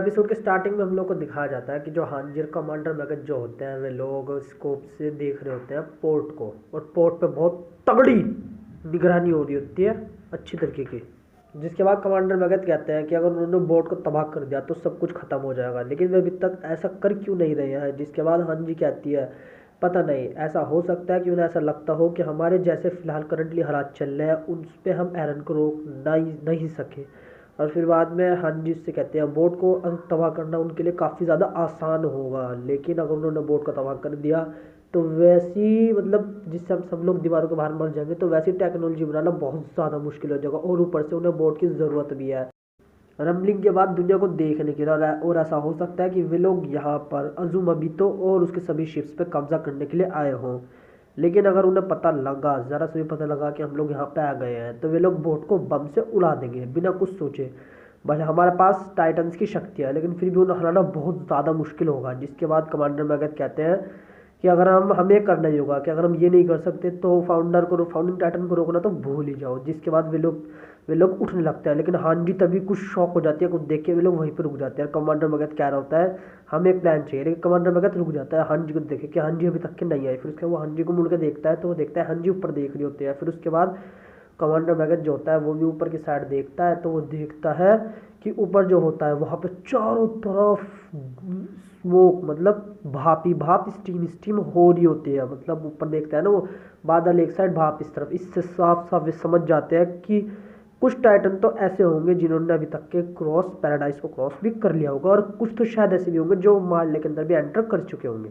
Episode के starting में हम लोग को दिखाया जाता है कि जो हांजिर कमांडर मैगट जो होते हैं वे लोग स्कोप से देख रहे होते हैं पोर्ट को, और पोर्ट पे बहुत तगड़ी निगरानी हो रही होती है अच्छी तरीके की। जिसके बाद कमांडर मैगट कहते हैं कि अगर उन्होंने बोट को तबाह कर दिया तो सब कुछ खत्म हो जाएगा, लेकिन वे अभी तक ऐसा कर क्यों नहीं रहे हैं। जिसके बाद हांजी कहती है पता नहीं, ऐसा हो सकता है कि उन्हें ऐसा लगता हो कि हमारे जैसे फिलहाल करंटली हालात चल रहे हैं उन पर हम एरन को रोक नहीं सके। और फिर बाद में हांजी उससे कहते हैं बोट को तबाह करना उनके लिए काफ़ी ज़्यादा आसान होगा, लेकिन अगर उन्होंने बोट को तबाह कर दिया तो वैसी मतलब जिससे हम सब लोग दीवारों के बाहर मर जाएंगे, तो वैसी टेक्नोलॉजी बनाना बहुत ज़्यादा मुश्किल हो जाएगा, और ऊपर से उन्हें बोट की ज़रूरत भी है रम्बलिंग के बाद दुनिया को देखने के लिए। और ऐसा हो सकता है कि वे लोग यहाँ पर अज़ुमाबितो और उसके सभी शिप्स पे कब्जा करने के लिए आए हों, लेकिन अगर उन्हें पता लगा, ज़रा से भी पता लगा कि हम लोग यहाँ पे आ गए हैं, तो वे लोग बोट को बम से उड़ा देंगे बिना कुछ सोचे। भले हमारे पास टाइटन्स की शक्ति है, लेकिन फिर भी उन्हें हराना बहुत ज़्यादा मुश्किल होगा। जिसके बाद कमांडर मैगट कहते हैं कि अगर हमें करना ही होगा कि अगर हम ये नहीं कर सकते तो फाउंडिंग टाइटन को रोकना तो भूल ही जाओ। जिसके बाद वे लोग उठने लगते हैं, लेकिन हांजी तभी कुछ शॉक हो जाती है, कुछ देख के वे लोग वहीं पर रुक जाते हैं। कमांडर मैगट कह रहा होता है हमें एक प्लान चाहिए, लेकिन कमांडर मैगट रुक जाता है हांजी को देखे कि हांजी अभी तक के नहीं आई। फिर उसके वो हांजी को मुड़ के देखता है तो वो देखता है हांजी ऊपर देख रही होती है। फिर उसके बाद कमांडर मैगट जो होता है वो भी ऊपर की साइड देखता है, तो वो देखता है कि ऊपर जो होता है वहाँ पे चारों तरफ स्मोक मतलब भाप स्टीम हो रही होती है। मतलब ऊपर देखता है ना वो बादल एक साइड भाप इस तरफ। इससे साफ साफ वे समझ जाते हैं कि कुछ टाइटन तो ऐसे होंगे जिन्होंने अभी तक के पैराडाइज को क्रॉस भी कर लिया होगा, और कुछ तो शायद ऐसे भी होंगे जो मार्ले के अंदर भी एंटर कर चुके होंगे।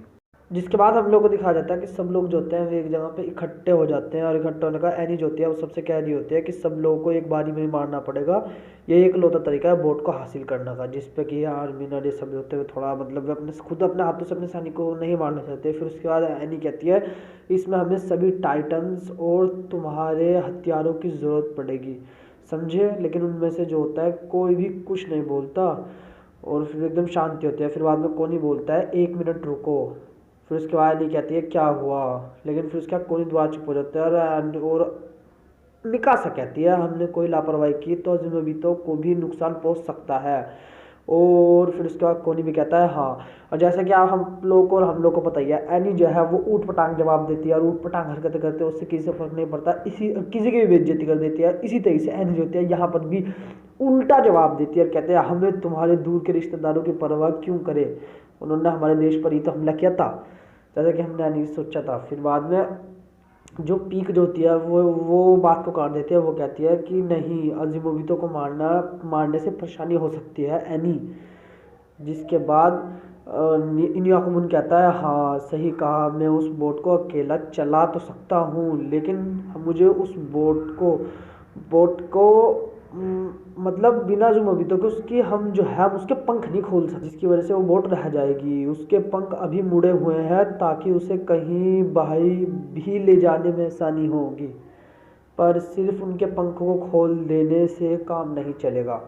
जिसके बाद हम लोग को दिखाया जाता है कि सब लोग जो होते हैं वे एक जगह पे इकट्ठे हो जाते हैं, और इकट्ठे होने का एनी जो होती है वो सबसे कह रही होती है कि सब लोगों को एक बारी में ही मारना पड़ेगा। ये एक लौता तरीका है बोट को हासिल करने का, जिस पे कि आर्मीन और ये सब होते हुए थोड़ा मतलब वे अपने हाथों से अपने सैनिक को नहीं मारना चाहते। फिर उसके बाद एनी कहती है इसमें हमें सभी टाइटन्स और तुम्हारे हथियारों की ज़रूरत पड़ेगी, समझे। लेकिन उनमें से जो होता है कोई भी कुछ नहीं बोलता, और फिर एकदम शांति होती है। फिर बाद में कोनी बोलता है 1 मिनट रुको। फिर उसके बाद नहीं कहती है क्या हुआ, लेकिन फिर उसके बाद कोनी दोबारा चुप हो जाता है। और मिकासा कहती है हमने कोई लापरवाही की तो अज़ुमाबितो को भी नुकसान पहुंच सकता है। और फिर उसके बाद कोनी भी कहता है हाँ। और जैसा कि आप हम लोग को पता ही है, एनी जो है वो ऊट पटांग जवाब देती है, और ऊट पटांग हरकतें करते हैं उससे किसी से फर्क नहीं पड़ता, किसी की भी बेइज्जती कर देती है। इसी तरह से एनी जो होती है यहाँ पर भी उल्टा जवाब देती है, और कहते हैं हमें तुम्हारे दूर के रिश्तेदारों की परवाह क्यों करे, उन्होंने हमारे देश पर ही तो हमला किया था जैसा कि हमने नहीं सोचा था। फिर बाद में जो पीक जो होती है वो बात को काट देती है, वो कहती है कि नहीं अज़ुमाबितो को मारने से परेशानी हो सकती है एनी। जिसके बाद इन्याकुमुन कहता है हाँ सही कहा, मैं उस बोट को अकेला चला तो सकता हूँ, लेकिन मुझे उस बोट को मतलब बिना अज़ुमाबितो के उसकी हम जो है उसके पंख नहीं खोल सकते, जिसकी वजह से वो बोट रह जाएगी। उसके पंख अभी मुड़े हुए हैं ताकि उसे कहीं बाहरी भी ले जाने में आसानी होगी, पर सिर्फ उनके पंखों को खोल देने से काम नहीं चलेगा।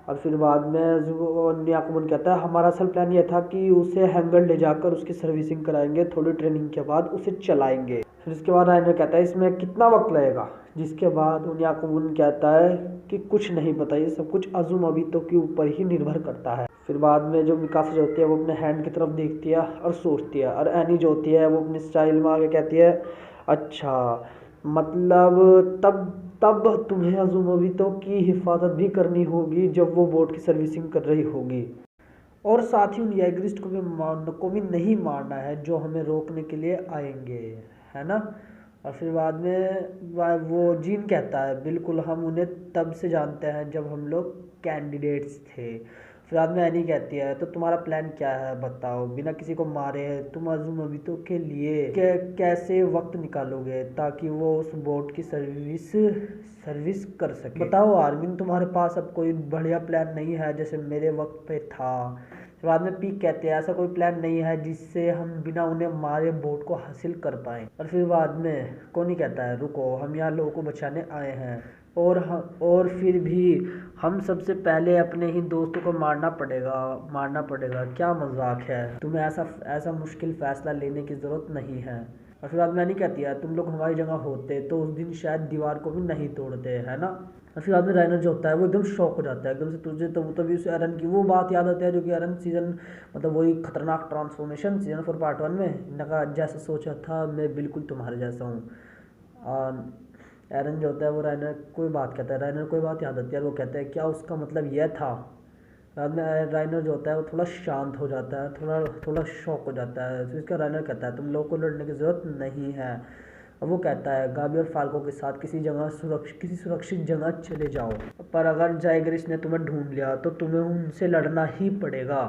और फिर बाद में इन्याकुमुन कहता है हमारा असल प्लान ये था कि उसे हैंगर ले जाकर उसकी सर्विसिंग कराएंगे, थोड़ी ट्रेनिंग के बाद उसे चलाएंगे। फिर उसके बाद राइनो कहता है इसमें कितना वक्त लगेगा। जिसके बाद इन्याकुमुन कहता है कि कुछ नहीं पता, ये सब कुछ अज़ुमाबितो के ऊपर ही निर्भर करता है। फिर बाद में जो मिकासा जो होती है वो अपने हैंड की तरफ देखती है और सोचती है, और एनी जो होती है वो अपने स्टाइल में आगे कहती है अच्छा मतलब तब तुम्हें अज़ुमाबितो की हिफाजत भी करनी होगी जब वो बोट की सर्विसिंग कर रही होगी, और साथ ही उन याग्रिस्ट को भी नहीं मारना है जो हमें रोकने के लिए आएंगे, है ना। और फिर बाद में वो जीन कहता है बिल्कुल हम उन्हें तब से जानते हैं जब हम लोग कैंडिडेट्स थे। फिर बाद में एनी कहती है तो तुम्हारा प्लान क्या है बताओ, बिना किसी को मारे तुम अज़ुमाबितो के लिए कैसे वक्त निकालोगे ताकि वो उस बोट की सर्विस कर सके। बताओ आर्मिन तुम्हारे पास अब कोई बढ़िया प्लान नहीं है जैसे मेरे वक्त पे था। बाद में पीक कहते हैं ऐसा कोई प्लान नहीं है जिससे हम बिना उन्हें मारे बोट को हासिल कर पाएँ। और फिर बाद में कोनी कहता है रुको हम यहाँ लोगों को बचाने आए हैं, और फिर भी हम सबसे पहले अपने ही दोस्तों को मारना पड़ेगा। क्या मजाक है, तुम्हें ऐसा मुश्किल फैसला लेने की ज़रूरत नहीं है। और फिर बाद में नहीं कहती है तुम लोग हमारी जगह होते तो उस दिन शायद दीवार को भी नहीं तोड़ते, है ना। और फिर बाद में राइनर जो होता है वो एकदम शॉक हो जाता है एकदम से, तुझे तो तभी उसे एरन की वो बात याद आती है जो कि एरन सीजन मतलब वही खतरनाक ट्रांसफॉर्मेशन सीजन 4 पार्ट 1 में इन्होंने कहा जैसा सोचा था मैं बिल्कुल तुम्हारे जैसा हूँ। एरन जो होता है वो राइनर कोई बात कहता है, राइनर कोई बात याद आती है और वो कहता है क्या उसका मतलब यह था। बाद में राइनर जो होता है वो थोड़ा शांत हो जाता है, थोड़ा थोड़ा शॉक हो जाता है। फिर इसका राइनर कहता है तुम लोगों को लड़ने की ज़रूरत नहीं है। और वो कहता है गाबी और फाल्को के साथ किसी सुरक्षित जगह चले जाओ, पर अगर जाइगरिस ने तुम्हें ढूंढ लिया तो तुम्हें उनसे लड़ना ही पड़ेगा,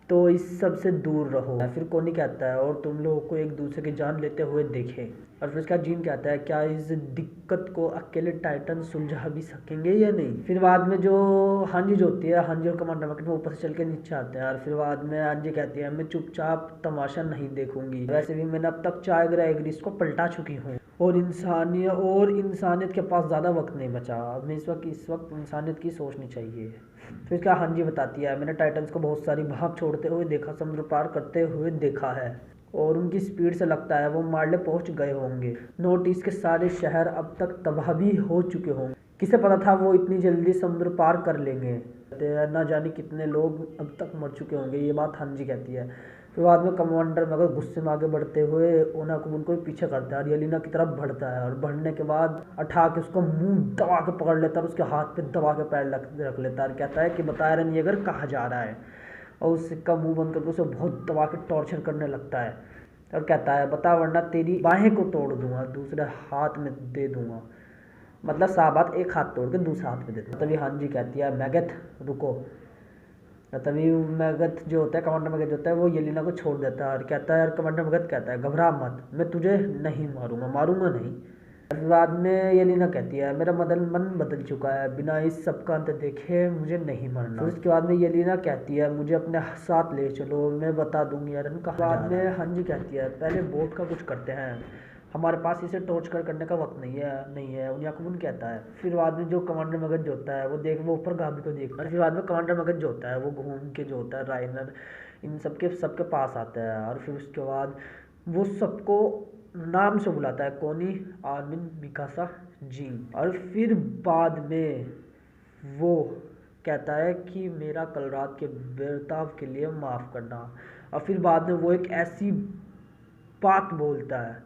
तो इस सब से दूर रहो। फिर कोनी कहता है और तुम लोगों को एक दूसरे की जान लेते हुए देखें। और फिर उसका जीन कहता है क्या इस दिक्कत को अकेले टाइटन सुलझा भी सकेंगे या नहीं। फिर बाद में जो हांजी जो होती है, हांजी और कमांडर मकट में ऊपर से चल के नीचे आते हैं और फिर बाद में हांजी कहती है मैं चुपचाप तमाशा नहीं देखूंगी, वैसे भी मैंने अब तक चाइग्रा एग्रिस को पलटा चुकी हूँ और इंसानियत के पास ज़्यादा वक्त नहीं बचा, अब मैं इस वक्त इंसानियत की सोचनी चाहिए। फिर क्या हांजी बताती है मैंने टाइटन्स को बहुत सारी भाप छोड़ते हुए देखा, समुद्र पार करते हुए देखा है और उनकी स्पीड से लगता है वो मार्ले पहुंच गए होंगे। नॉर्थ ईस्ट के सारे शहर अब तक तबाह भी हो चुके होंगे, किसे पता था वो इतनी जल्दी समुद्र पार कर लेंगे, ना जाने कितने लोग अब तक मर चुके होंगे, ये बात हांजी कहती है। फिर बाद में कमांडर मगर गुस्से में आगे बढ़ते हुए ओनाकुबुन को पीछे करता है और येलिना की तरफ बढ़ता है और बढ़ने के बाद अठा के उसको मुंह दबा के पकड़ लेता है और उसके हाथ पे दबा के पैर रख लेता है और कहता है कि बता एरन येगर कहाँ जा रहा है, और उसका मुंह बंद करके उसे बहुत दबा के टॉर्चर करने लगता है और कहता है बता वरना तेरी बाहें को तोड़ दूंगा, दूसरे हाथ में दे दूंगा, मतलब साफ बात एक हाथ तोड़ के दूसरे हाथ में दे दूंगा। तभी हांजी कहती है मैगथ रुको। तभी मैगथ जो होता है कमांडर मैगथ जो होता है वो येलिना को छोड़ देता है और कहता है, और कमांडर मैगथ कहता है घबरा मत, मैं तुझे नहीं मारूंगा नहीं। फिर बाद में येलिना कहती है मेरा मन बदल चुका है, बिना इस सब का अंत देखे मुझे नहीं मरना। फिर उसके बाद में येलिना कहती है मुझे अपने साथ ले चलो, मैं बता दूंगी एरन कहाँ जा रहा है। बाद में हांजी कहती है पहले बोट का कुछ करते हैं, हमारे पास इसे टॉर्चर करने का वक्त नहीं है याकुबुन कहता है। फिर बाद में जो कमांडर मगध जो होता है वो ऊपर गाबी को देखता है। फिर बाद में कमांडर मगध जो होता है वो घूम के जो होता है राइनर इन सबके पास आता है और फिर उसके बाद वो सबको नाम से बुलाता है, कोनी, आर्मिन, मिकासा, जीन। और फिर बाद में वो कहता है कि मेरा कल रात के बर्ताव के लिए माफ़ करना। और फिर बाद में वो एक ऐसी बात बोलता है,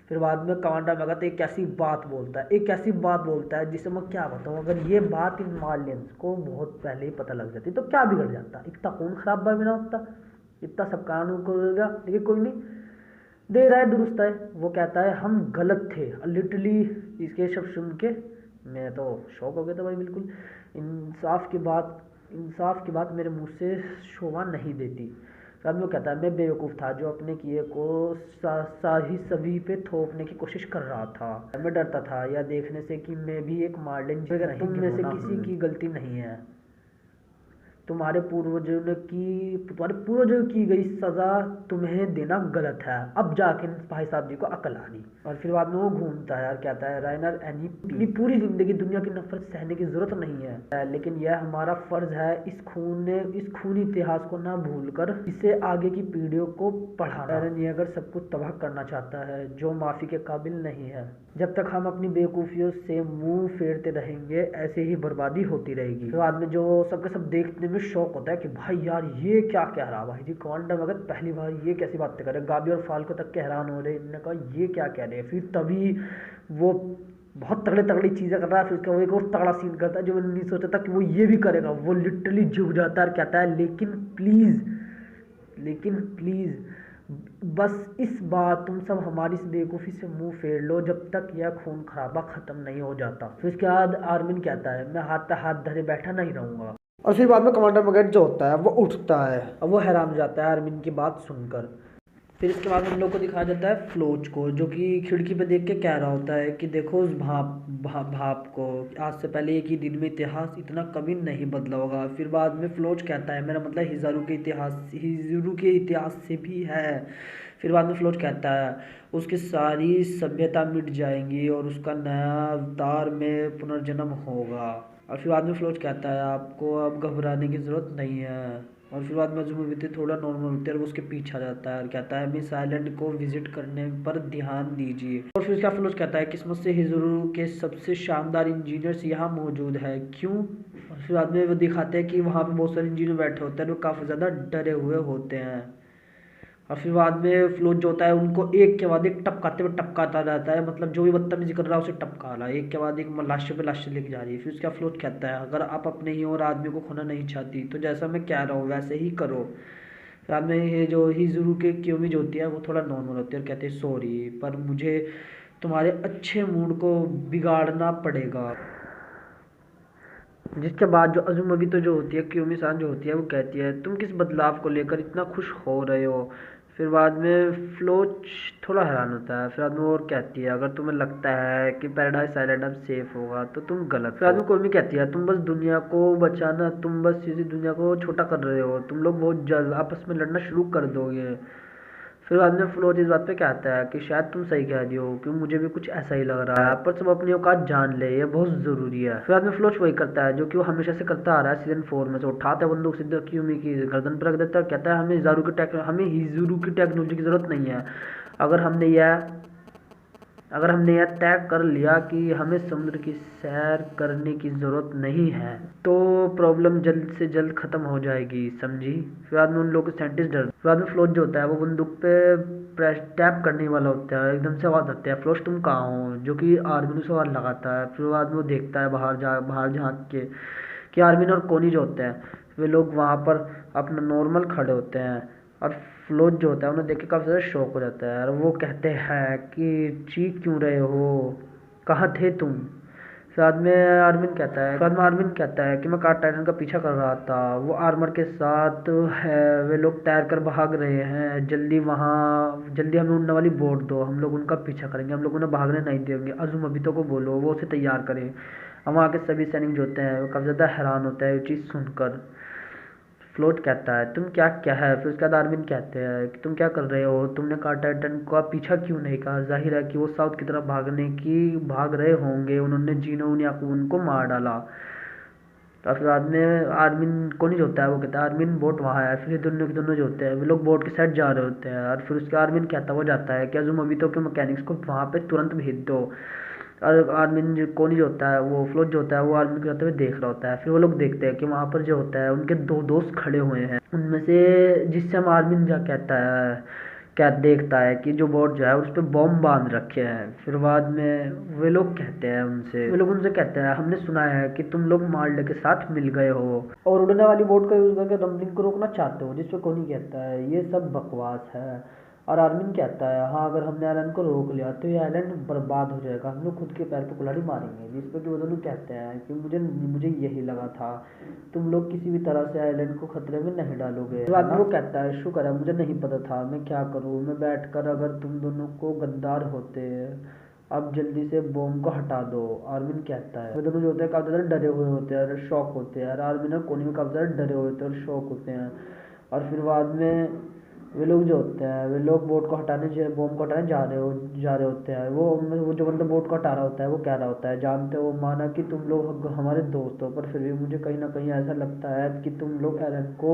फिर बाद में कमांडर मगध एक ऐसी बात बोलता है जिसे मैं क्या बताऊँ, अगर ये बात इन मार्लियंस को बहुत पहले ही पता लग जाती तो क्या बिगड़ जाता, इतना खून खराब बिना होता, इतना सब कानून को देगा, लेकिन कोई नहीं दे रहा है, दुरुस्त है। वो कहता है हम गलत थे, लिटरली इसके शब्द सुन के मैं तो शौक हो गया था भाई, बिल्कुल इंसाफ की बात मेरे मुंह से शोभा नहीं देती। तब वो कहता है मैं बेवकूफ़ था जो अपने किए को सभी पे थोपने की कोशिश कर रहा था, मैं डरता था यह देखने से कि मैं भी एक मार्लिन तुम में से किसी की गलती नहीं है, तुम्हारे पूर्वजों की गई सजा तुम्हें देना गलत है, अब जाके भाई साहब जी को अकल आ गई। और फिर बाद में वो घूमता है और कहता है राइनर अपनी पूरी जिंदगी दुनिया की नफरत सहने की जरूरत नहीं है, लेकिन यह हमारा फर्ज है इस खूनी इतिहास को ना भूलकर इसे आगे की पीढ़ियों को पढ़ाना। एरन येगर सब कुछ तबाह करना चाहता है जो माफी के काबिल नहीं है, जब तक हम अपनी बेवकूफ़ियों से मुंह फेरते रहेंगे ऐसे ही बर्बादी होती रहेगी। फिर बाद में जो सबके सब देखने में शौक होता है कि भाई यार ये क्या कह रहा, भाई जी कमांडर मगध पहली बार ये कैसी बातें कर रहे, गाबी और फाल्को तक हैरान हो रहे, इन्होंने कहा ये क्या कह रहे हैं। फिर तभी वो बहुत तगड़ी चीज़ें कर रहा है, फिर उसका वो एक और तगड़ा सीन करता है जो मैंने नहीं सोचा था कि वो ये भी करेगा, वो लिटरली झुक जाता है और कहता है लेकिन प्लीज़ बस इस बार तुम सब हमारी इस बेवकूफ़ी से मुंह फेर लो जब तक यह खून खराबा ख़त्म नहीं हो जाता। फिर उसके बाद आर्मिन कहता है मैं हाथ पे हाथ धरे बैठा नहीं रहूँगा। और फिर बाद में कमांडर मगध जो होता है वो उठता है और वो हैरान हो जाता है आर्मिन की बात सुनकर। फिर इसके बाद हम लोग को दिखाया जाता है फ्लोच को जो कि खिड़की पे देख के कह रहा होता है कि देखो उस भाप को, आज से पहले एक ही दिन में इतिहास इतना कभी नहीं बदला होगा। फिर बाद में फ्लोच कहता है मेरा मतलब हिज़ारू के इतिहास से भी है। फिर बाद में फ्लोच कहता है उसकी सारी सभ्यता मिट जाएंगी और उसका नया अवतार में पुनर्जन्म होगा। और फिर बाद में फ्लोच कहता है आपको अब घबराने की ज़रूरत नहीं है और फिर बाद में अज़ुमाविते थोड़ा नॉर्मल होते हैं और वो उसके पीछे आ जाता है और कहता है मिस आइलैंड को विजिट करने पर ध्यान दीजिए। और फिर उसका फ्लोच कहता है किस्मत से हिजुरू के सबसे शानदार इंजीनियर्स यहाँ मौजूद है, क्यों। और फिर बाद में वो दिखाते हैं कि वहाँ पे बहुत सारे इंजीनियर बैठे होते हैं वो काफ़ी ज़्यादा डरे हुए होते हैं। और फिर बाद में फ्लोच जो होता है उनको एक के बाद एक टपकाते हुए टपकाता रहता है, मतलब जो भी बदतमीजी कर रहा है उसे टपका रहा है, एक के बाद एक लाश पे लाश लेके जा रही है। फिर उसका फ्लोच कहता है अगर आप अपने ही और आदमी को खोना नहीं चाहती तो जैसा मैं कह रहा हूँ वैसे ही करो। बाद में ये जो हिजुरू के क्योमी जो होती है वो थोड़ा नॉर्मल होती है और कहते हैं सॉरी पर मुझे तुम्हारे अच्छे मूड को बिगाड़ना पड़ेगा। जिसके बाद जो अज़ुमावितो जो होती है क्योमी सान जो होती है वो कहती है तुम किस बदलाव को लेकर इतना खुश हो रहे हो। फिर बाद में फ्लोच थोड़ा हैरान होता है। फिर बाद में और कहती है अगर तुम्हें लगता है कि पैराडाइज आइलैंड अब सेफ होगा तो तुम गलत। फिर बाद में कोमी कहती है तुम बस दुनिया को बचाना, तुम बस इसी दुनिया को छोटा कर रहे हो, तुम लोग बहुत जल्द आपस में लड़ना शुरू कर दोगे। फिर बाद में फ्लोच इस बात पे कहता है कि शायद तुम सही कह रही हो क्योंकि मुझे भी कुछ ऐसा ही लग रहा है, पर सब अपनी औकात जान ले ये बहुत ज़रूरी है। फिर बाद में फ्लोच वही करता है जो कि वो हमेशा से करता आ रहा है सीजन 4 में से, उठाता है बंदूक सीधा क्यूमी की गर्दन पर रख देता है, कहता है हमें हिजुरू की टेक्नोलॉजी की ज़रूरत नहीं है। अगर हमने यह तय कर लिया कि हमें समुद्र की सैर करने की ज़रूरत नहीं है तो प्रॉब्लम जल्द से जल्द ख़त्म हो जाएगी, समझी। फिर बाद में उन लोगों के साइंटिस्ट डर। फिर बाद में फ्लोच जो होता है वो बंदूक पे प्रेस टैप करने वाला होता है, एकदम से आवाज़ आती है फ्लोच तुम कहाँ हो, जो कि आर्मिन से आवाज़ लगाता है। फिर बाद में वो देखता है बाहर झाँक के कि आर्मिन और कोनी जो होते हैं वे लोग वहाँ पर अपना नॉर्मल खड़े होते हैं। और फ्लोच जो होता है उन्हें देख के काफ़ी ज़्यादा शौक हो जाता है और वो कहते हैं कि चीख क्यों रहे हो, कहाँ थे तुम। बाद में आर्मिन कहता है कि मैं कार टाइटन का पीछा कर रहा था, वो आर्मर के साथ है, वे लोग तैर कर भाग रहे हैं, जल्दी हमें उड़ने वाली बोट दो, हम लोग उनका पीछा करेंगे, हम लोग उन्हें भागने नहीं देंगे। अज़ुमावितो को बोलो वो उसे तैयार करें। हम वहाँ के सभी सैनिक जो होते हैं वो काफ़ी ज़्यादा हैरान होता है ये चीज़ सुनकर। फ्लोट कहता है तुम क्या है। फिर उसके बाद आर्मिन कहते हैं कि तुम क्या कर रहे हो, तुमने कार टाइटन का पीछा क्यों नहीं कहा, जाहिर है कि वो साउथ की तरफ भाग रहे होंगे, उन्होंने जीनो उन्याकून को मार डाला। और फिर बाद में आर्मिन को नहीं होता है वो कहता है आर्मिन बोट वहाँ है। फिर दोनों के दोनों जो होते हैं वे लोग बोट के साइड जा रहे होते हैं और फिर उसके आर्मिन कहता वो जाता है कि अज़ुमावितो के मैकेनिक्स को वहाँ पे तुरंत भेज दो। और आर्मिन जो कोनी जो होता है वो फ्लोच जो होता है वो आर्मिन को जाते हुए देख रहा होता है। फिर वो लोग देखते हैं कि वहाँ पर जो होता है उनके दो दोस्त खड़े हुए हैं, उनमें से जिससे हम आर्मिन जा कहता है क्या देखता है कि जो बोट जो है उस पर बॉम्ब बांध रखे हैं। फिर बाद में वे लोग उनसे कहते हैं हमने सुना है कि तुम लोग मार्ले के साथ मिल गए हो और उड़ने वाली बोट का यूज़ करके रम्बलिंग को रोकना चाहते हो, जिस पर कोनी कहता है ये सब बकवास है। और आर्मिन कहता है हाँ अगर हमने आइलैंड को रोक लिया तो ये आइलैंड बर्बाद हो जाएगा, हम लोग खुद के पैर पे कुल्हाड़ी मारेंगे। जिस पर कि वो दोनों कहते हैं कि मुझे यही लगा था, तुम लोग किसी भी तरह से आइलैंड को खतरे में नहीं डालोगे। तो आदमी वो कहता है शुक्र है मुझे नहीं पता था, मैं क्या करूँ, मैं बैठकर अगर तुम दोनों को गद्दार होते, अब जल्दी से बॉम्ब को हटा दो। आर्मिन कहता है वे दोनों जो होते हैं काफ़ी ज़्यादा डरे हुए होते हैं और शौक होते हैं, और आर्मिन और कोनी में काफ़ी ज़्यादा डरे हुए होते हैं और शौक होते हैं। और फिर बाद में वे लोग जो होते हैं वे लोग बॉम्ब को हटाने जा रहे होते हैं। वो जो बंदा बोट को हटा रहा होता है वो कह रहा होता है जानते हो माना कि तुम लोग हमारे दोस्त हो, पर फिर भी मुझे कहीं ना कहीं ऐसा लगता है कि तुम लोग एलन को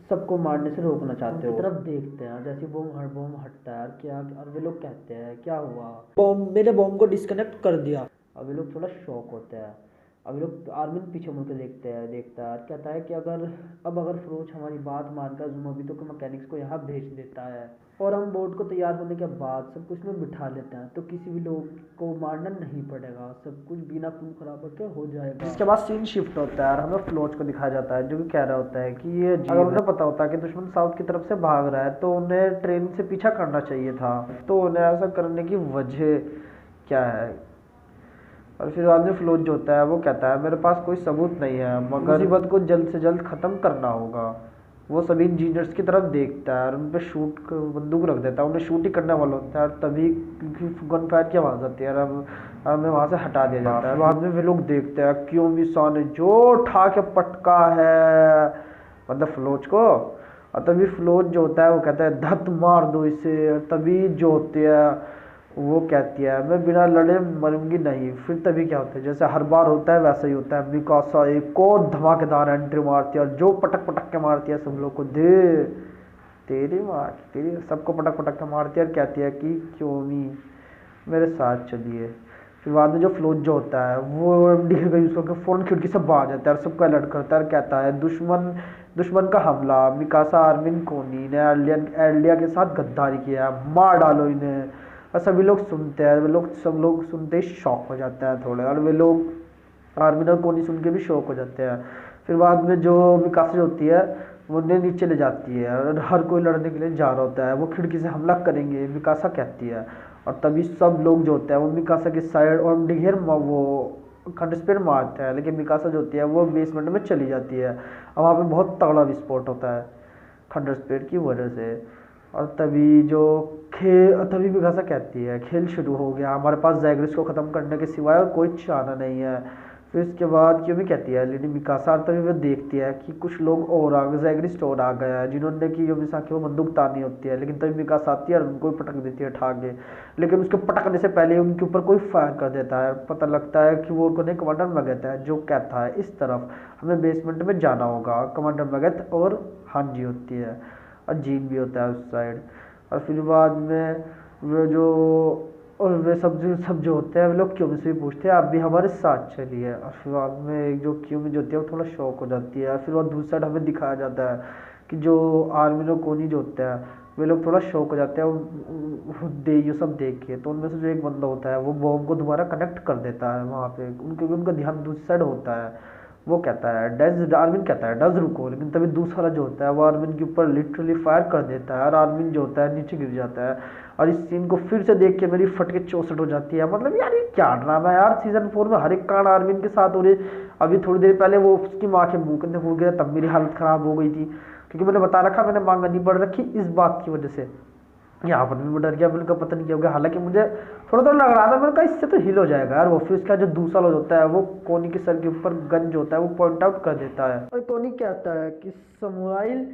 सबको मारने से रोकना चाहते हो। तरफ देखते हैं जैसे बॉम्ब हटता है क्या, और वे लोग कहते हैं क्या हुआ, मेरे बॉम्ब को डिस्कनेक्ट कर दिया। अब वे लोग थोड़ा शॉक होते हैं। अब लोग आर्मिन पीछे मुड़ के देखता है कहता है कि अगर फ्रोच हमारी बात मानकर अज़ुमावितो के मैकेनिक्स को यहाँ भेज देता है और हम बोट को तैयार होने के बाद सब कुछ में बिठा लेते हैं तो किसी भी लोग को मारना नहीं पड़ेगा, सब कुछ बिना खून खराब के हो जाएगा। इसके बाद सीन शिफ्ट होता है और हमें फ्लोच को दिखाया जाता है जो कि कह रहा होता है कि ये अगर उन्हें पता होता है कि दुश्मन साउथ की तरफ से भाग रहा है तो उन्हें ट्रेन से पीछा करना चाहिए था, तो उन्हें ऐसा करने की वजह क्या है। और फिर बाद में फ्लोच जो होता है वो कहता है मेरे पास कोई सबूत नहीं है मगर मुसीबत को जल्द से जल्द ख़त्म करना होगा। वो सभी इंजीनियर्स की तरफ देखता है और उन पर बंदूक रख देता है, उन्हें शूट ही करने वाला होता है और तभी गन फायर की आवाज़ आती है और अब हमें वहाँ से हटा दिया जाता है। बाद में वे लोग देखते हैं क्योमी सान ने जो उठा के पटका है मतलब फ्लोच को, और तभी फ्लोच जो होता है वो कहता है धत मार दो इसे। तभी जो होती है वो कहती है मैं बिना लड़े मरूंगी नहीं। फिर तभी क्या होता है, जैसे हर बार होता है वैसा ही होता है, मिकासा एक और धमाकेदार एंट्री मारती है और जो पटक पटक के मारती है सब लोग को, दे तेरी मार तेरी, सबको पटक पटक के मारती है और कहती है कि क्यों नहीं मेरे साथ चलिए। फिर बाद में जो फ्लोट जो होता है वो एमडी का यूज़ करके फ़ौरन खिड़की से बाहर जाता है और सबको अलर्ट करता है और कहता है दुश्मन दुश्मन का हमला, मिकासा आर्मिन कोनी ने एल्डिया के साथ गद्दारी किया, मार डालो इन्हें। और सभी लोग सुनते हैं, वे लोग सब लोग सुनते ही शॉक हो जाते हैं थोड़े, और वे लोग आर्मिन और कोनी सुन के भी शॉक हो जाते हैं। फिर बाद में जो मिकासा जो होती है वो उन्हें नीचे ले जाती है और हर कोई लड़ने के लिए जा रहा होता है, वो खिड़की से हमला करेंगे मिकासा कहती है। और तभी सब लोग जो होते हैं वो मिकासा की साइड और ढेर वो खंडस्पेयर मारते हैं, लेकिन मिकासा जो होती है वो बेसमेंट में चली जाती है और वहाँ पे बहुत तगड़ा विस्फोट होता है खंडस्पेयर की वजह से। और तभी मिकासा कहती है खेल शुरू हो गया, हमारे पास जैगरिस को ख़त्म करने के सिवाय और कोई चारा नहीं है। फिर इसके बाद क्यों भी कहती है लेडी मिकासा, और तभी वो देखती है कि कुछ लोग और आ गए, जैगरिस और आ गया है जिन्होंने कि योमिसा की वो बंदूक तानी होती है। लेकिन तभी मिकासा आती है और उनको पटक देती है ठा के, लेकिन उसके पटकने से पहले उनके ऊपर कोई फायर कर देता है। पता लगता है कि वो उन्हें कमांडर मैगथ है जो कहता है इस तरफ हमें बेसमेंट में जाना होगा। कमांडर मैगथ और हांजी होती है और जीन भी होता है उस साइड। और फिर बाद में वो जो और वे सब जो होते हैं वे लोग क्यों से भी पूछते हैं आप भी हमारे साथ चलिए। और फिर बाद में एक जो क्यों जो होती है वो थोड़ा शौक हो जाती है। और फिर वो दूसरी साइड हमें दिखाया जाता है कि जो आर्मी और कोनी जो होते हैं वे लोग थोड़ा शौक हो जाते हैं ये सब देख के। तो उनमें से जो एक बंदा होता है वो बॉम्ब को दोबारा कनेक्ट कर देता है वहाँ पे, उनका ध्यान दूसरी साइड होता है। वो कहता है डज, आर्मिन कहता है डज रुको, लेकिन तभी दूसरा जो होता है वो आर्मिन के ऊपर लिटरली फायर कर देता है और आर्मिन जो होता है नीचे गिर जाता है। और इस सीन को फिर से देख के मेरी फटके चौसठ हो जाती है, मतलब यार ये क्या ड्रामा है यार, सीजन 4 में हर एक कांड आर्मिन के साथ हो रही। अभी थोड़ी देर पहले वो उसकी माँ के मुंह के फूट गया, तब मेरी हालत खराब हो गई थी, क्योंकि मैंने बता रखा मैंने मांगा नहीं पढ़ रखी इस बात की वजह से। यहाँ पर भी मैं डर गया, मैंने कहा पता नहीं क्या हो गया, हालांकि मुझे थोड़ा थोड़ा लग रहा था, मैंने कहा इससे तो हिल हो जाएगा यार। वो फिर उसका जो दूसरा लोग होता है वो कोनी के सर के ऊपर गन जो होता है वो पॉइंट आउट कर देता है और कोनी कहता है कि समुराइल।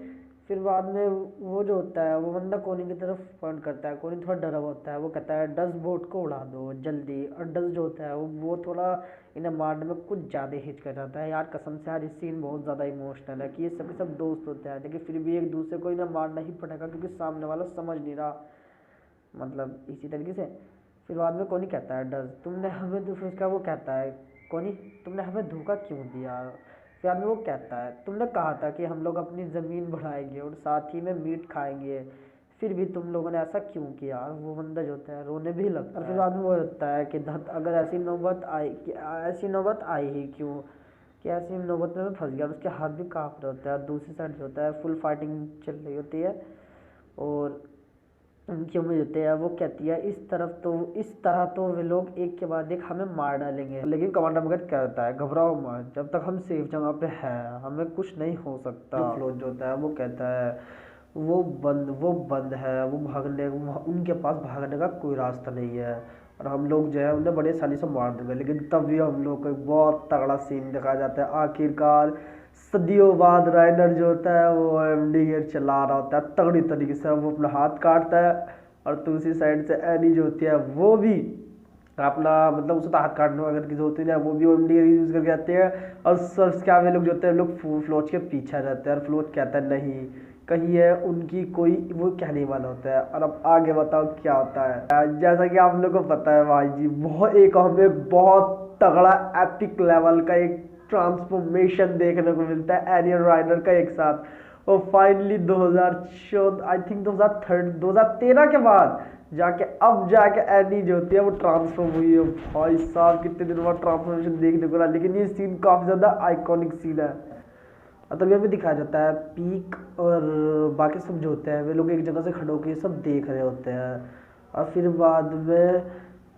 फिर बाद में वो जो होता है वो बंदा कोनी की तरफ पॉइंट करता है, कोनी थोड़ा डरा हुआ होता है, वो कहता है डस बोट को उड़ा दो जल्दी। और डस जो होता है वो थोड़ा इन्हें मारने में कुछ ज़्यादा हिचक जाता है यार, कसम से यार। इस सीन बहुत ज़्यादा इमोशनल है कि ये सभी सब दोस्त होते हैं, लेकिन फिर भी एक दूसरे को इन्हें मारना ही पड़ेगा क्योंकि सामने वाला समझ नहीं रहा, मतलब इसी तरीके से। फिर बाद में कोनी कहता है डर तुमने हमें, फिर उसका वो कहता है कोनी तुमने हमें धोखा क्यों दिया। फिर बाद में वो कहता है तुमने कहा था कि हम लोग अपनी ज़मीन बढ़ाएंगे और साथ ही में मीट खाएंगे, फिर भी तुम लोगों ने ऐसा क्यों किया। और वो बंदा जो होता है रोने भी लगता है। और फिर बाद में वो होता है कि धत अगर ऐसी नौबत आई ही क्यों, कि ऐसी नौबत में मैं फंस गया। और उसके हाथ भी काँप रहे होते हैं और दूसरी साइड जो होता है फुल फाइटिंग चल रही होती है। और उनकी उम्मीद होती है वो कहती है इस तरह तो वे लोग एक के बाद एक हमें मार डालेंगे। लेकिन कमांडर मगध कहता है घबराओ मत, जब तक हम सेफ जगह पे हैं हमें कुछ नहीं हो सकता। फ्लोट जो होता है वो कहता है वो बंद है, उनके पास भागने का कोई रास्ता नहीं है और हम लोग जो है उन्हें बड़े आसानी से मार देंगे। लेकिन तभी हम लोग को एक बहुत तगड़ा सीन दिखाया जाता है। आखिरकार सदियों बाद राइनर जो होता है वो एमडी गेयर चला रहा होता है तगड़ी तरीके से, वो अपना हाथ काटता है और दूसरी साइड से एनी जो होती है वो भी अपना मतलब उसका हाथ काटने अगर किसी होती है वो भी एमडी गेयर यूज़ करके आते हैं। और सर्च क्या वे लोग जो होते हैं लोग फ्लोच के पीछे रहते हैं और फ्लोच कहता है नहीं कहीं है उनकी कोई वो कहने वाला होता है। और अब आगे बताओ क्या होता है। जैसा कि आप लोगों को पता है भाई जी, हमें बहुत तगड़ा एपिक लेवल का एक ट्रांसफॉर्मेशन देखने को मिलता है एनी और राइनर का एक साथ। और फाइनली 2013 के बाद जाके एनी जो होती है वो ट्रांसफॉर्म हुई है। भाई साहब कितने दिन बाद ट्रांसफॉर्मेशन देखने को रहा, लेकिन ये सीन काफ़ी ज़्यादा आइकॉनिक सीन है। और तभी हमें दिखाया जाता है पीक और बाकी सब जो होते हैं वे लोग एक जगह से खड़े होकर सब देख रहे होते हैं। और फिर बाद में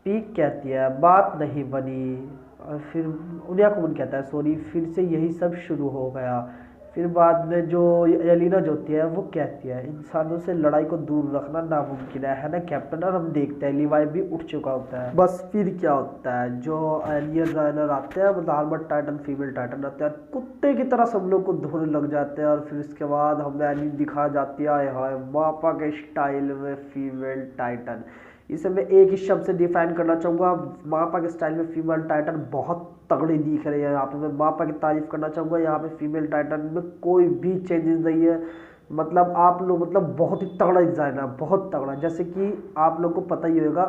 पीक कहती है बात नहीं बनी, और फिर उन्याकुमन कहता है सॉरी, फिर से यही सब शुरू हो गया। फिर बाद में जो एलिना जो होती है वो कहती है इंसानों से लड़ाई को दूर रखना नामुमकिन है ना कैप्टन। और हम देखते हैं लिवाई भी उठ चुका होता है। बस फिर क्या होता है जो एलियन राइनर आते हैं मतलब आर्मर टाइटन फीमेल टाइटन आते हैं कुत्ते की तरह सब लोग को धोने लग जाते हैं। और फिर इसके बाद हमें एनी दिखा जाती है हाय मापा के स्टाइल में फीमेल टाइटन, इसे मैं एक ही शब्द से डिफाइन करना चाहूँगा, मापा के स्टाइल में फीमेल टाइटन बहुत तगड़ी दिख रही है। यहाँ पे मैं मापा की तारीफ करना चाहूँगा। यहाँ पे फीमेल टाइटन में कोई भी चेंजेस नहीं है, मतलब आप लोग मतलब बहुत ही तगड़ा डिज़ाइन है, बहुत तगड़ा। जैसे कि आप लोग को पता ही होगा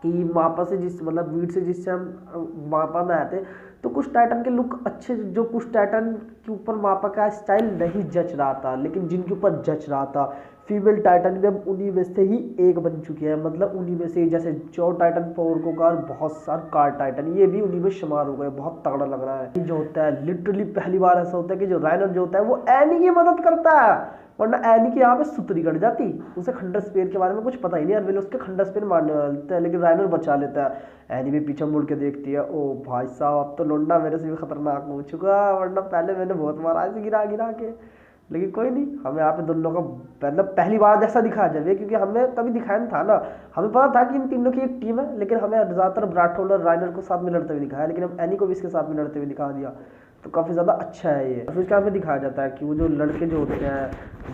कि मापा से जिस मतलब वीड से जिससे हम मापा में आते तो कुछ टाइटन के लुक अच्छे, जो कुछ टाइटन के ऊपर मापा का स्टाइल नहीं जच रहा था, लेकिन जिनके ऊपर जच रहा था फीमेल टाइटन भी अब उन्हीं में से ही एक बन चुकी है। मतलब उन्हीं में से, जैसे जो टाइटन पोर्को कार, बहुत सारे कार टाइटन, ये भी उन्हीं में शुमार हो गए। बहुत तगड़ा लग रहा है। जो होता है लिटरली पहली बार ऐसा होता है कि जो राइनर जो होता है वो एनी की मदद करता है, वरना एनी की यहाँ पे सुतरी कट जाती। उसे खंडर स्पेयर के बारे में कुछ पता ही नहीं, अरविल उसके खंडर स्पेयर मारने वाले हैं, लेकिन राइनर बचा लेता है। एनी भी पीछे मुड़ के देखती है, ओ भाई साहब अब तो लोंडा मेरे से भी खतरनाक हो चुका, वरना पहले मैंने बहुत मारा ऐसे गिरा गिरा के। लेकिन कोई नहीं, हमें यहाँ पे दोनों का मतलब पहली बार ऐसा दिखाया जाए, क्योंकि हमें कभी दिखाया नहीं था ना। हमें पता था कि इन तीनों की एक टीम है, लेकिन हमें ज़्यादातर ब्राटहोल्ड और राइनर को साथ में लड़ते हुए दिखाया, लेकिन हम एनी को भी इसके साथ में लड़ते हुए दिखा दिया, तो काफ़ी ज़्यादा अच्छा है ये। फिर क्या हमें दिखाया जाता है कि वो जो लड़के जो होते हैं,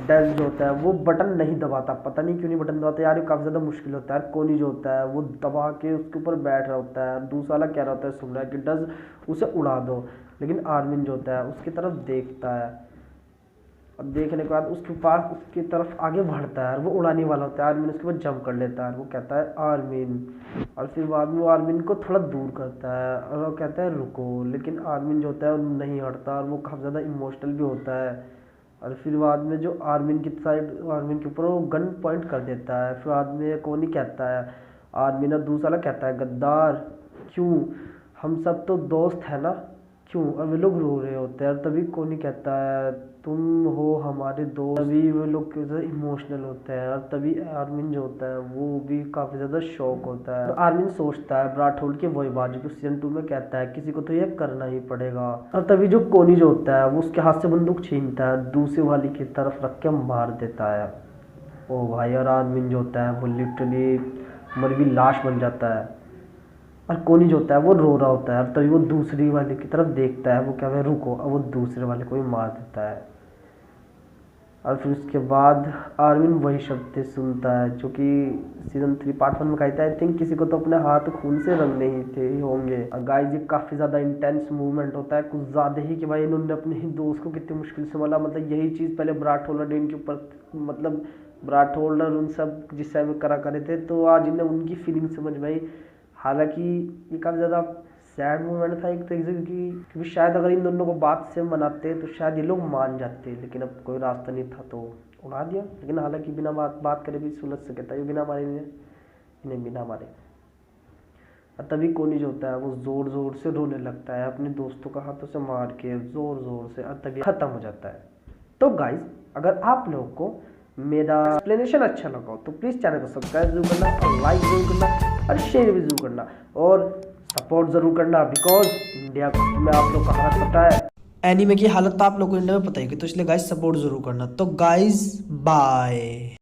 डेल जो होता है वो बटन नहीं दबाता, पता नहीं क्यों नहीं बटन दबाता यार, ये काफ़ी ज़्यादा मुश्किल होता है। कोनी जो होता है वो दबा के उसके ऊपर बैठ रहा होता है, दूसरा वाला कह रहा होता है सुन रहा है कि डज उसे उड़ा दो, लेकिन आर्मिन जो होता है उसकी तरफ देखता है, और देखने के बाद उसके पास उसकी तरफ आगे बढ़ता है, वो उड़ाने वाला होता है। आर्मिन उसके बाद जंप कर लेता है, वो कहता है आर्मिन, और फिर बाद में वो आर्मिन को थोड़ा दूर करता है और वो कहता है रुको, लेकिन आर्मिन जो होता है वो नहीं हटता, और वो काफ़ी ज़्यादा इमोशनल भी होता है। और फिर बाद में जो आर्मिन की साइड, आर्मिन के ऊपर वो गन पॉइंट कर देता है। फिर बाद में कोनी कहता है आर्मिन, और दूसरा वाला कहता है गद्दार क्यों, हम सब तो दोस्त है ना, क्यों। और वे लोग रो रहे होते हैं, और तभी कोनी कहता है तुम हो हमारे दोस्त, तभी वे लोग इमोशनल होते हैं, और तभी आर्मिन जो होता है वो भी काफ़ी ज़्यादा शौक होता है। तो आर्मिन सोचता है ब्राटहोल्ड के वही बात जो सीजन 2 में कहता है किसी को तो यह करना ही पड़ेगा, और तभी जो कोनी जो होता है वो उसके हाथ से बंदूक छीनता है, दूसरे वाली की तरफ रख के मार देता है। ओ भाई, और आर्मिन जो होता है वो लिटरली मर भी लाश बन जाता है, और कोनी जो होता है वो रो रहा होता है, और तभी वो दूसरी वाले की तरफ देखता है, वो क्या है रुको, और वो दूसरे वाले को भी मार देता है। और फिर उसके बाद आर्मिन वही शब्द सुनता है जो कि सीजन 3 पार्ट 1 में कहता है, आई थिंक किसी को तो अपने हाथ खून से रंगने ही थे होंगे। और गाइस ये काफ़ी ज़्यादा इंटेंस मूवमेंट होता है, कुछ ज़्यादा ही, कि भाई इन्होंने अपने ही दोस्त को कितनी मुश्किल से मारा। मतलब यही चीज़ पहले ब्राटहोल्ड इनके ऊपर, मतलब ब्राटहोल्ड उन सब जिस टाइम में करा करे थे, तो आज इन्हें उनकी फीलिंग समझ में आई। हालांकि ये काफ़ी ज़्यादा सैड मोमेंट था एक तरीके से, क्योंकि शायद अगर इन दोनों को बात से मनाते तो शायद ये लोग मान जाते, लेकिन अब कोई रास्ता नहीं था तो उड़ा दिया। लेकिन हालांकि बिना बात करे भी सुलझ सके था, ये बिना मारे इन्हें बिना मारे। और तभी कोनी जो होता है वो ज़ोर ज़ोर से रोने लगता है, अपने दोस्तों का हाथों से मार के ज़ोर ज़ोर से, और तभी ख़त्म हो जाता है। तो गाइज अगर आप लोगों को मेरा एक्सप्लेनेशन अच्छा लगा हो तो प्लीज़ चैनल को सब्सक्राइब जरूर करना, और लाइक जरूर करना, और शेयर भी जरूर करना, और सपोर्ट जरूर करना, बिकॉज इंडिया में आप लोग का हालत पता है, एनीमे की हालत तो आप लोग को इंडिया में पता ही है, तो इसलिए गाइज सपोर्ट जरूर करना। तो गाइज बाय।